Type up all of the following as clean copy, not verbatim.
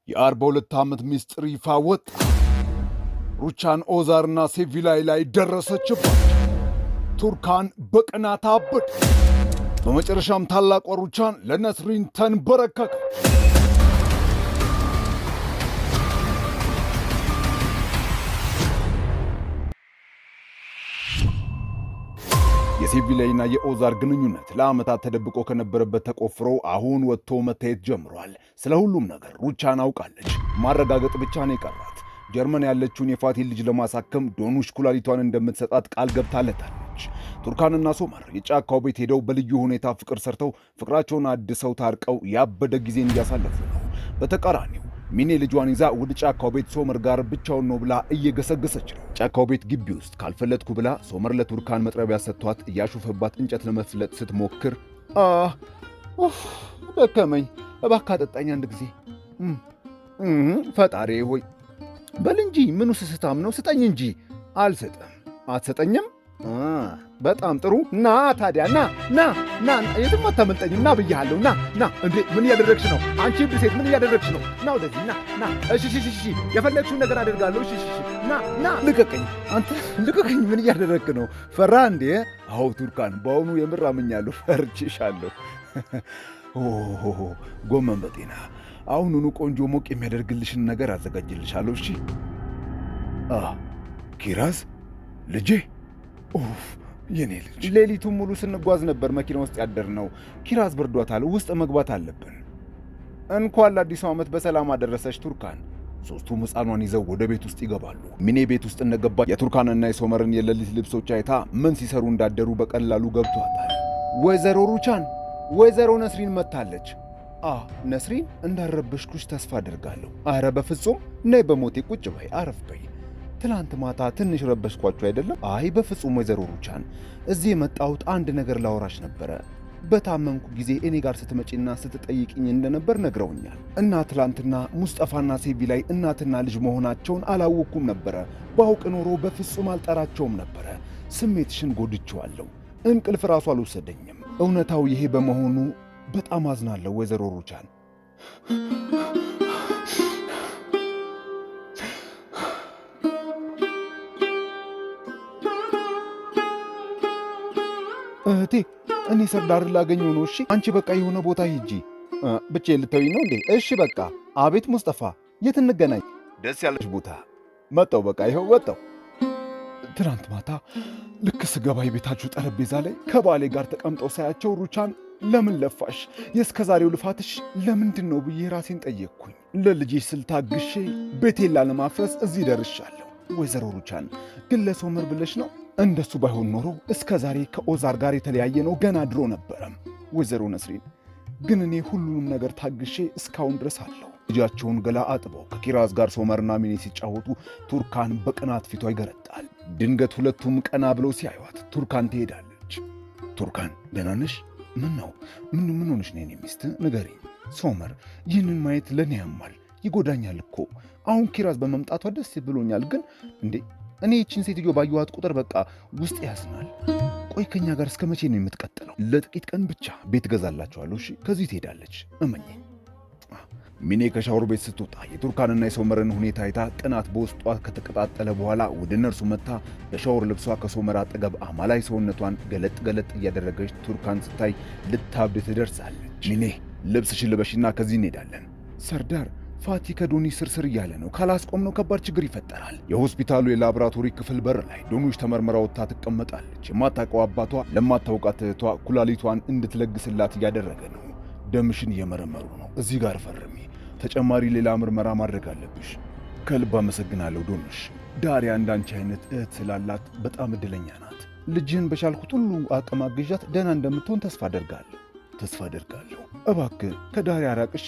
የ42 ዓመት ሚስጥር ይፋ ወጣ። ሩቻን ኦዛርና ሴቪላይ ላይ ደረሰችባቸው። ቱርካን በቅናት አበደ። በመጨረሻም ታላቋ ሩቻን ለነስሪን ተንበረከከች። የሴቪላይና የኦዛር ግንኙነት ለዓመታት ተደብቆ ከነበረበት ተቆፍሮ አሁን ወጥቶ መታየት ጀምሯል። ስለ ሁሉም ነገር ሩቻን አውቃለች። ማረጋገጥ ብቻ ነው የቀራት። ጀርመን ያለችውን የፋቲን ልጅ ለማሳከም ዶኑሽ ኩላሊቷን እንደምትሰጣት ቃል ገብታለታለች። ቱርካንና ሶመር የጫካው ቤት ሄደው በልዩ ሁኔታ ፍቅር ሰርተው ፍቅራቸውን አድሰው ታርቀው ያበደ ጊዜ እንዲያሳለፉ ነው። በተቃራኒው ሚኔ ልጇን ይዛ ወደ ጫካው ቤት ሶመር ጋር ብቻውን ነው ብላ እየገሰገሰች ነው። ጫካው ቤት ግቢ ውስጥ ካልፈለጥኩ ብላ ሶመር ለቱርካን መጥረቢያ ሰጥቷት እያሾፈባት እንጨት ለመፍለጥ ስትሞክር ደከመኝ፣ እባክህ አጠጣኝ አንድ ጊዜ። ፈጣሪ ሆይ በል እንጂ ምኑ ስስታም ነው? ስጠኝ እንጂ። አልሰጠም። አትሰጠኝም? በጣም ጥሩ። ና ታዲያ ና የትም አታመልጠኝም። ና ብያለሁ። ና እንዴ! ምን እያደረግሽ ነው አንቺ እብድ ሴት? ምን እያደረግሽ ነው? ና ወደዚህ ና። እሺ የፈለግሽውን ነገር አደርጋለሁ። እሺ ና። ልቀቀኝ አንተ፣ ልቀቀኝ። ምን እያደረግክ ነው? ፈራ እንዴ? አዎ ቱርካን፣ በአሁኑ የምር አምኛለሁ። ፈርቼሻለሁ። ጎመን በጤና። አሁኑኑ ቆንጆ ሞቅ የሚያደርግልሽን ነገር አዘጋጅልሻለሁ። እሺ ኪራዝ ልጄ። የኔ ልጅ፣ ሌሊቱን ሙሉ ስንጓዝ ነበር መኪና ውስጥ ያደርነው። ኪራዝ ብርዷታል። ውስጥ መግባት አለብን። እንኳን ለአዲሱ ዓመት በሰላም አደረሰች ቱርካን። ሦስቱም ሕፃኗን ይዘው ወደ ቤት ውስጥ ይገባሉ። ሚኔ ቤት ውስጥ እንደገባ የቱርካንና የሶመርን የሌሊት ልብሶች አይታ ምን ሲሰሩ እንዳደሩ በቀላሉ ገብቷታል። ወይዘሮ ሩቻን፣ ወይዘሮ ነስሪን መጥታለች። ነስሪን፣ እንዳረበሽኩሽ ተስፋ አደርጋለሁ። አረ በፍጹም ነይ፣ በሞቴ ቁጭ በይ፣ አረፍ በይ። ትላንት ማታ ትንሽ ረበሽኳችሁ አይደለም? አይ በፍጹም ወይዘሮ ሩቻን፣ እዚህ የመጣሁት አንድ ነገር ላወራሽ ነበረ። በታመምኩ ጊዜ እኔ ጋር ስትመጪና ስትጠይቅኝ እንደነበር ነግረውኛል። እና ትላንትና ሙስጠፋና ሴቪላይ እናትና ልጅ መሆናቸውን አላወቅኩም ነበረ። ባውቅ ኖሮ በፍጹም አልጠራቸውም ነበረ። ስሜትሽን ጎድቼዋለሁ። እንቅልፍ ራሱ አልወሰደኝም። እውነታው ይሄ በመሆኑ በጣም አዝናለሁ ወይዘሮ ሩቻን። እህቴ፣ እኔ ሰርዳር ላገኘው ነው። እሺ አንቺ በቃ የሆነ ቦታ ሂጂ። ብቻዬን ልተውኝ ነው እንዴ? እሺ በቃ። አቤት ሙስጠፋ፣ የት እንገናኝ? ደስ ያለሽ ቦታ። መጣው፣ በቃ ይኸው ወጣው። ትናንት ማታ ልክ ስገባ የቤታችሁ ጠረጴዛ ላይ ከባሌ ጋር ተቀምጠው ሳያቸው ሩቻን፣ ለምን ለፋሽ? የእስከ ዛሬው ልፋትሽ ለምንድን ነው ብዬ ራሴን ጠየቅኩኝ። ለልጄ ስል ታግሼ ቤቴን ላለማፍረስ እዚህ ደርሻለሁ። ወይዘሮ ሩቻን፣ ግን ለሶመር ብለሽ ነው? እንደሱ ባይሆን ኖሮ እስከ ዛሬ ከኦዛር ጋር የተለያየ ነው ገና ድሮ ነበረም። ወይዘሮ ነስሪን፣ ግን እኔ ሁሉንም ነገር ታግሼ እስካሁን ድረስ አለሁ። ልጃቸውን ገላ አጥበው ከኪራዝ ጋር ሶመርና ሚኔ ሲጫወቱ ቱርካን በቅናት ፊቷ ይገረጣል። ድንገት ሁለቱም ቀና ብለው ሲያዩት ቱርካን ትሄዳለች። ቱርካን፣ ደህና ነሽ? ምን ነው? ምን ሆነሽ ነው የኔ ሚስት? ንገሪኝ። ሶመር፣ ይህንን ማየት ለእኔ ያማል፣ ይጎዳኛል እኮ። አሁን ኪራዝ በመምጣቷ ደስ ብሎኛል፣ ግን እንዴ እኔ ይህችን ሴትዮ ባየኋት ቁጥር በቃ ውስጥ ያዝናል። ቆይ ከኛ ጋር እስከ መቼ ነው የምትቀጥለው? ለጥቂት ቀን ብቻ ቤት ገዛላችኋለሁ። እሺ ከዚህ ትሄዳለች፣ እመኘኝ። ሚኔ ከሻወር ቤት ስትወጣ የቱርካንና የሶመርን ሁኔታ አይታ ቅናት በውስጧ ከተቀጣጠለ በኋላ ወደ እነርሱ መጥታ በሻወር ልብሷ ከሶመር አጠገብ አማላይ ሰውነቷን ገለጥ እያደረገች ቱርካን ስታይ ልታብድ ትደርሳለች። ሚኔ፣ ልብስሽን ልበሽና ከዚህ እንሄዳለን። ሰርዳር፣ ፋቲ ከዶኒ ስርስር እያለ ነው። ካላስቆምነው ከባድ ችግር ይፈጠራል። የሆስፒታሉ የላቦራቶሪ ክፍል በር ላይ ዶኑሽ ተመርምራ ወጥታ ትቀመጣለች። የማታውቀው አባቷ ለማታውቃት እህቷ ኩላሊቷን እንድትለግስላት እያደረገ ነው። ደምሽን እየመረመሩ ነው። እዚህ ጋር ፈርሚ። ተጨማሪ ሌላ ምርመራ ማድረግ አለብሽ። ከልብ አመሰግናለሁ ዶኑሽ። ዳሪያ እንዳንቺ አይነት እህት ስላላት በጣም እድለኛ ናት። ልጅህን በቻልኩት ሁሉ አቅም አግዣት ደህና እንደምትሆን ተስፋ አደርጋለሁ። እባክህ ከዳሪያ ራቅ እሺ።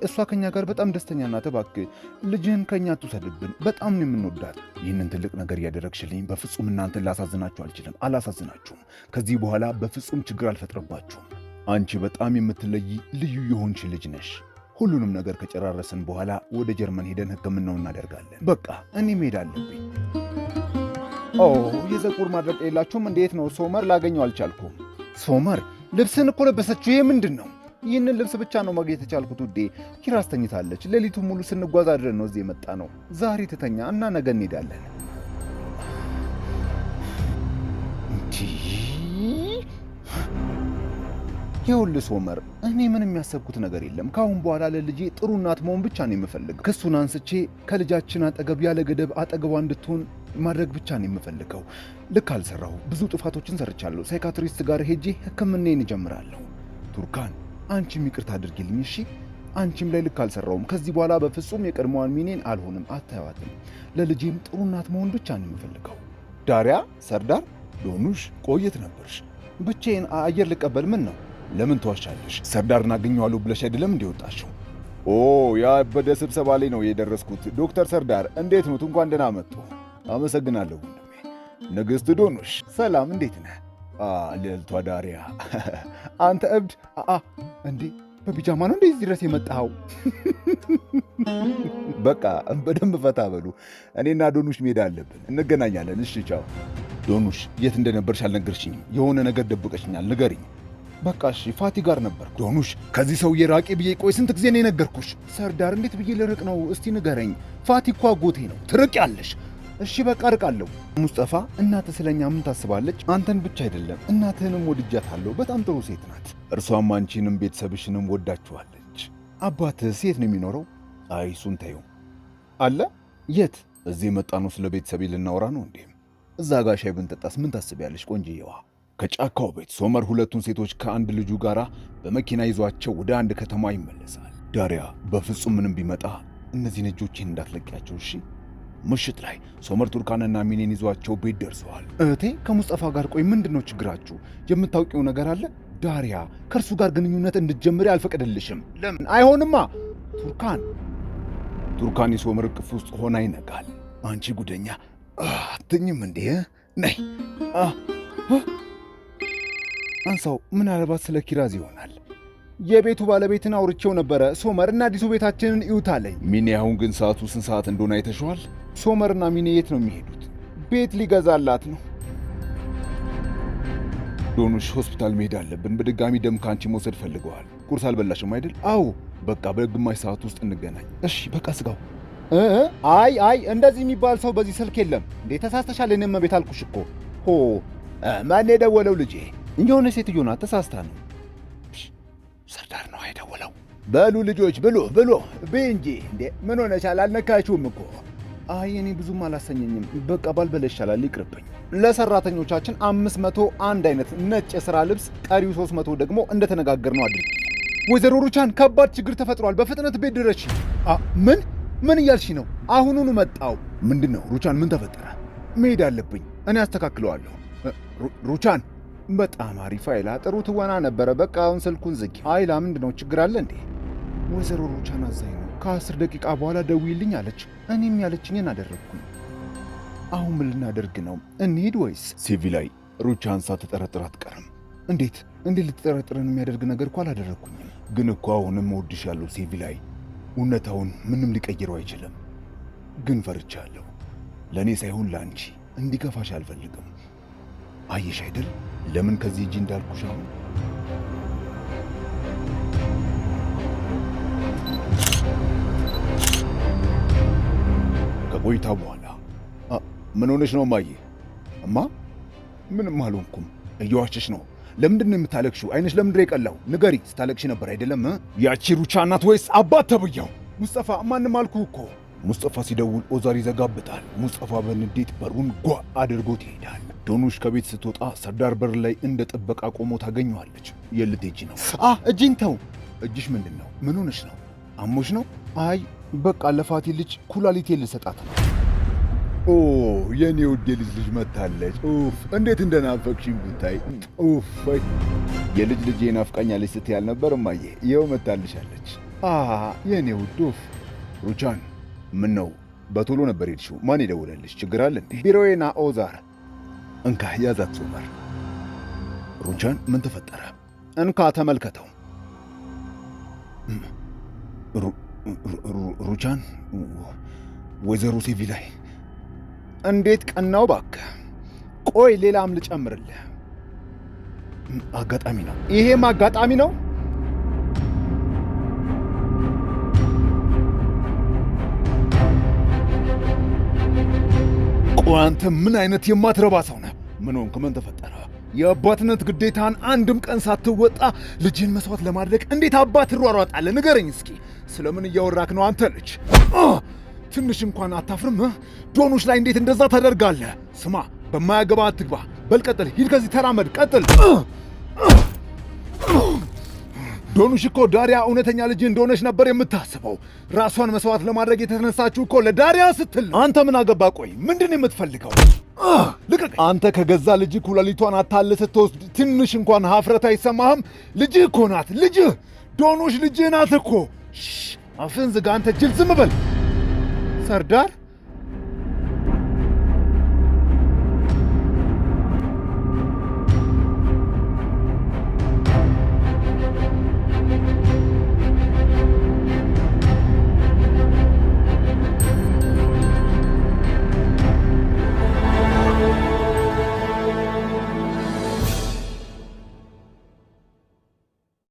እሷ ከኛ ጋር በጣም ደስተኛ ናት። እባክህ ልጅህን ከኛ አትውሰድብን። በጣም ነው የምንወዳት። ይህንን ትልቅ ነገር እያደረግሽልኝ በፍጹም እናንተን ላሳዝናችሁ አልችልም። አላሳዝናችሁም። ከዚህ በኋላ በፍጹም ችግር አልፈጥረባችሁም። አንቺ በጣም የምትለይ ልዩ የሆንሽ ልጅ ነሽ። ሁሉንም ነገር ከጨራረስን በኋላ ወደ ጀርመን ሄደን ሕክምናውን እናደርጋለን። በቃ እኔ መሄድ አለብኝ። የፀጉር ማድረቅ የላችሁም? እንዴት ነው ሶመር? ላገኘው አልቻልኩም። ሶመር፣ ልብስን እኮ ለበሰችው። ይሄ ምንድን ነው? ይህንን ልብስ ብቻ ነው ማግኘት የቻልኩት ውዴ። ኪራስ ተኝታለች። ሌሊቱን ሙሉ ስንጓዝ አድረን ነው እዚህ የመጣ ነው። ዛሬ ትተኛ እና ነገ እንሄዳለን። ይኸውልህ ሶመር፣ እኔ ምንም የሚያሰብኩት ነገር የለም። ከአሁን በኋላ ለልጄ ጥሩ እናት መሆን ብቻ ነው የምፈልገው። ክሱን አንስቼ ከልጃችን አጠገብ ያለ ገደብ አጠገቧ እንድትሆን ማድረግ ብቻ ነው የምፈልገው። ልክ አልሰራሁ፣ ብዙ ጥፋቶችን ሰርቻለሁ። ሳይካትሪስት ጋር ሄጄ ሕክምናዬን እጀምራለሁ። ቱርካን፣ አንቺም ይቅርታ አድርጊልኝ እሺ? አንቺም ላይ ልክ አልሰራሁም። ከዚህ በኋላ በፍጹም የቀድሞዋን ሚኔን አልሆንም። አታዩዋትም። ለልጄም ጥሩ እናት መሆን ብቻ ነው የምፈልገው። ዳሪያ፣ ሰርዳር፣ ዶኑሽ፣ ቆየት ነበርሽ? ብቻዬን አየር ልቀበል። ምን ነው? ለምን ተዋሻለሽ? ሰርዳርን አገኘዋለሁ ብለሽ አይደለም እንዲወጣሽው? ኦ ያበደ ስብሰባ ላይ ነው የደረስኩት። ዶክተር ሰርዳር እንዴት ነው? እንኳን ደህና መጡ። አመሰግናለሁ ወንድሜ። ንግሥት ዶኑሽ ሰላም፣ እንዴት ነህ? ልዕልቷ ዳሪያ አንተ እብድ! እንዴ በቢጃማ ነው እንደዚህ ድረስ የመጣኸው? በቃ በደንብ ፈታ በሉ። እኔና ዶኑሽ መሄድ አለብን። እንገናኛለን። እሺ ቻው። ዶኑሽ የት እንደነበርሽ አልነገርሽኝም። የሆነ ነገር ደብቀሽኛል፣ ንገሪኝ። በቃ እሺ፣ ፋቲ ጋር ነበር። ዶኑሽ ከዚህ ሰውዬ ራቂ ብዬ ቆይ ስንት ጊዜ ነው የነገርኩሽ? ሰርዳር እንዴት ብዬ ልርቅ ነው? እስቲ ንገረኝ። ፋቲ እኮ አጎቴ ነው። ትርቅ ያለሽ? እሺ በቃ ርቃለሁ። ሙስጠፋ እናትህ ስለኛ ምን ታስባለች? አንተን ብቻ አይደለም እናትህንም ወድጃታለሁ። በጣም ጥሩ ሴት ናት። እርሷም አንቺንም ቤተሰብሽንም ወዳችኋለች። አባትህ የት ነው የሚኖረው? አይ እሱን ተይው። አለ? የት? እዚህ የመጣ ነው ስለ ቤተሰቤ ልናወራ ነው እንዴ? እዛ ጋር ሻይ ብንጠጣስ ምን ታስቢያለሽ ቆንጅዬዋ? ከጫካው ቤት ሶመር ሁለቱን ሴቶች ከአንድ ልጁ ጋር በመኪና ይዟቸው ወደ አንድ ከተማ ይመለሳል። ዳሪያ በፍጹም ምንም ቢመጣ እነዚህን እጆቼን እንዳትለቂያቸው እሺ? ምሽት ላይ ሶመር ቱርካንና ሚኔን ይዟቸው ቤት ደርሰዋል። እህቴ ከሙስጠፋ ጋር ቆይ ምንድን ነው ችግራችሁ? የምታውቂው ነገር አለ? ዳሪያ ከእርሱ ጋር ግንኙነት እንድትጀምሪ አልፈቅድልሽም። ለምን? አይሆንማ። ቱርካን የሶመር እቅፍ ውስጥ ሆና ይነቃል። አንቺ ጉደኛ አትኝም እንዴ? ነይ አንሳው። ምናልባት ስለ ኪራዝ ይሆናል። የቤቱ ባለቤትን አውርቼው ነበረ። ሶመርና አዲሱ ቤታችንን እዩታለኝ። ሚኔ አሁን ግን ሰዓቱ ስንት ሰዓት እንደሆነ አይተሽዋል? ሶመርና ሚኔ የት ነው የሚሄዱት? ቤት ሊገዛላት ነው። ዶኑሽ ሆስፒታል መሄድ አለብን። በድጋሚ ደም ከአንቺ መውሰድ ፈልገዋል። ቁርስ አልበላሽም አይደል? አዎ በቃ በግማሽ ሰዓት ውስጥ እንገናኝ። እሺ በቃ ስጋው። አይ እንደዚህ የሚባል ሰው በዚህ ስልክ የለም እንዴ? ተሳስተሻል። እኔም ቤት አልኩሽ እኮ። ማን የደወለው? ልጄ የሆነ ሴትዮ ናት። ተሳስታ ነው። ሰርዳር ነው አይደወለው። በሉ ልጆች ብሎ ብይ እንጂ። እንዴ ምን ሆነሻል? አልነካችሁም እኮ። አይ እኔ ብዙም አላሰኘኝም። በቃ ባልበለ ይሻላል፣ ይቅርብኝ። ለሰራተኞቻችን 501 አይነት ነጭ የሥራ ልብስ፣ ቀሪው 300 ደግሞ እንደተነጋገርነው አድርጊ። ወይዘሮ ሩቻን ከባድ ችግር ተፈጥሯል። በፍጥነት ቤት ድረሽ። ምን እያልሽ ነው? አሁኑኑ መጣው። ምንድን ነው ሩቻን? ምን ተፈጠረ? መሄድ አለብኝ። እኔ አስተካክለዋለሁ። ሩቻን በጣም አሪፍ አይላ፣ ጥሩ ትወና ነበረ። በቃ አሁን ስልኩን ዝጊ። አይላ ምንድነው? ችግር አለ እንዴ? ወይዘሮ ሩቻን አዛኝ ነው። ከ10 ደቂቃ በኋላ ደውይልኝ አለች። እኔም ያለችኝን አደረግኩ። አሁን ምን ልናደርግ ነው? እንሂድ ወይስ? ሴቪ ላይ ሩቻን ሳትጠረጥር አትቀርም። እንዴት ልትጠረጥረን የሚያደርግ ነገር እኮ አላደረግኩኝም። ግን እኮ አሁንም እወድሻለሁ ሴቪ ላይ። እውነታውን ምንም ሊቀይረው አይችልም። ግን ፈርቻለሁ። ለእኔ ሳይሆን ለአንቺ እንዲከፋሽ አልፈልግም። አየሽ አይደል ለምን ከዚህ እጅ እንዳልኩሽ። አሁን ከቆይታ በኋላ ምን ሆነሽ ነው እማዬ? እማ ምንም አልሆንኩም። እየዋሸሽ ነው። ለምንድን ነው የምታለቅሽው? አይነሽ ለምንድን ነው የቀላው? ንገሪ። ስታለቅሽ ነበር አይደለም? ያቺ ሩቻ ናት ወይስ አባት ተብያው? ሙስጠፋ ማንም አልኩህ እኮ። ሙስጠፋ ሲደውል ኦዛር ይዘጋበታል። ሙስጠፋ በንዴት በሩን ጓ አድርጎት ይሄዳል። ዶኑሽ ከቤት ስትወጣ ሰርዳር በር ላይ እንደ ጥበቃ ቆሞ ታገኘዋለች። የልትሄጂ ነው? እጅን ተው። እጅሽ ምንድን ነው? ምን ሆነሽ ነው? አሞሽ ነው? አይ በቃ ለፋቲ ልጅ ኩላሊቴ ልሰጣት ነው። ኦ የኔ ውድ ልጅ መታለች። ኡፍ እንዴት እንደናፈቅሽኝ ብታይ። ኡፍ የልጅ ልጄ ናፍቃኛለች ስትይ አልነበር እማዬ? ይኸው መታልሻለች። የኔ ውድ። ኡፍ ሩቻን ምን ነው በቶሎ ነበር ሄድሽው? ማን የደወለልሽ? ችግር አለ እንዴ? ቢሮዬና ኦዛር። እንካ ያዛት ሶመር። ሩቻን ምን ተፈጠረ? እንካ ተመልከተው። ሩቻን ወይዘሮ ሴቪ ላይ እንዴት ቀናው እባክህ። ቆይ ሌላም ልጨምርልህ። አጋጣሚ ነው። ይሄም አጋጣሚ ነው። አንተ ምን አይነት የማትረባ ሰው ነህ? ምን ሆንክ? ምን ተፈጠረ? የአባትነት ግዴታን አንድም ቀን ሳትወጣ ልጅን መስዋዕት ለማድረግ እንዴት አባት ትሯሯጣለህ? ንገረኝ እስኪ። ስለምን እያወራክ ነው አንተ ልጅ? ትንሽ እንኳን አታፍርም? ዶኖች ላይ እንዴት እንደዛ ታደርጋለህ? ስማ፣ በማያገባ አትግባ። በል ቀጥል፣ ሂድ ከዚህ ተራመድ፣ ቀጥል። ዶኑሽ እኮ ዳሪያ እውነተኛ ልጅ እንደሆነች ነበር የምታስበው። ራሷን መስዋዕት ለማድረግ የተነሳችው እኮ ለዳሪያ ስትል። አንተ ምን አገባ? ቆይ ምንድን የምትፈልገው? ልቀቅ! አንተ ከገዛ ልጅ ኩላሊቷን አታለህ ስትወስድ ትንሽ እንኳን ሀፍረት አይሰማህም? ልጅህ እኮ ናት፣ ልጅህ ዶኑሽ ልጅህ ናት እኮ። አፍህን ዝጋ አንተ ጅል፣ ዝም በል ሰርዳር።